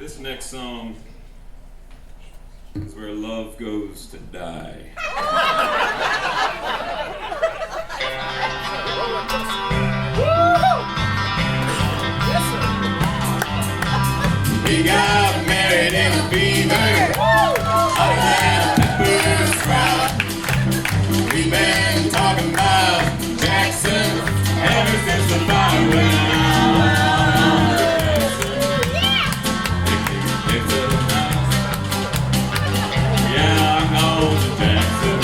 This next song is where love goes to die. We got married in a fever, hotter than a pepper sprout. We've been talking about Jackson ever since the fire went out. Yeah, I'm going to Jackson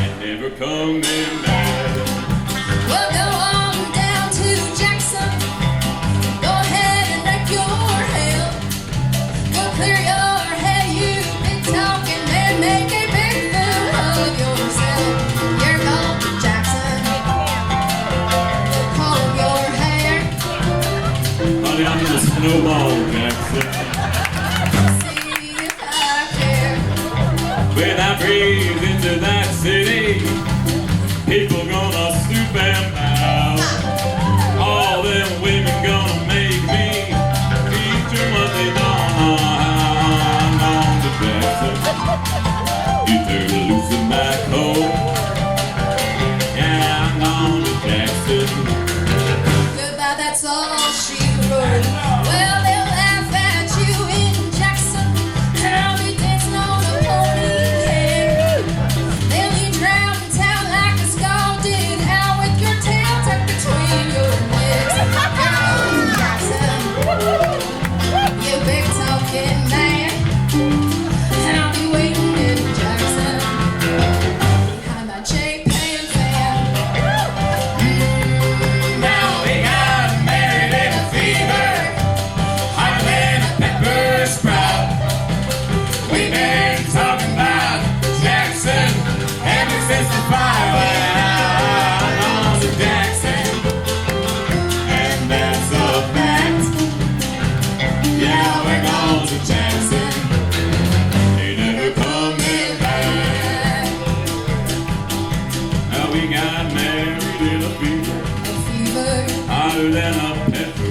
and never coming back. Well, go on down to Jackson. Go ahead and wreck your hell. Go clear your head, you've been talking, and make a big fool of yourself. You're going to Jackson. Comb your hair. Honey, I'm in a snowball, Jackson. See if I care. When I breathe into that city, people gonna stoop and bow. All them women gonna make me teach them what they don't know how. I'm on to Jackson. You turn loose in my coat. Yeah, I'm on to Jackson. Goodbye, that's all she wrote. Well, they'll laugh at you in Jackson. I'll be dancing on a pony cake. They'll lead you round town like a scalded owl with your tail tucked between your legs. You're going to Jackson, you big talking man. I'll be waiting in Jackson behind my J-Pan fan. Now we got married in a fever, hotter than a pepper sprout. We've been talking about Jackson ever since the fire went out. I'm on to Jackson, and that's a fact. Yeah, we're going to Jackson. Ain't never coming back. Now we got married in a fever, Fever. hotter than a pepper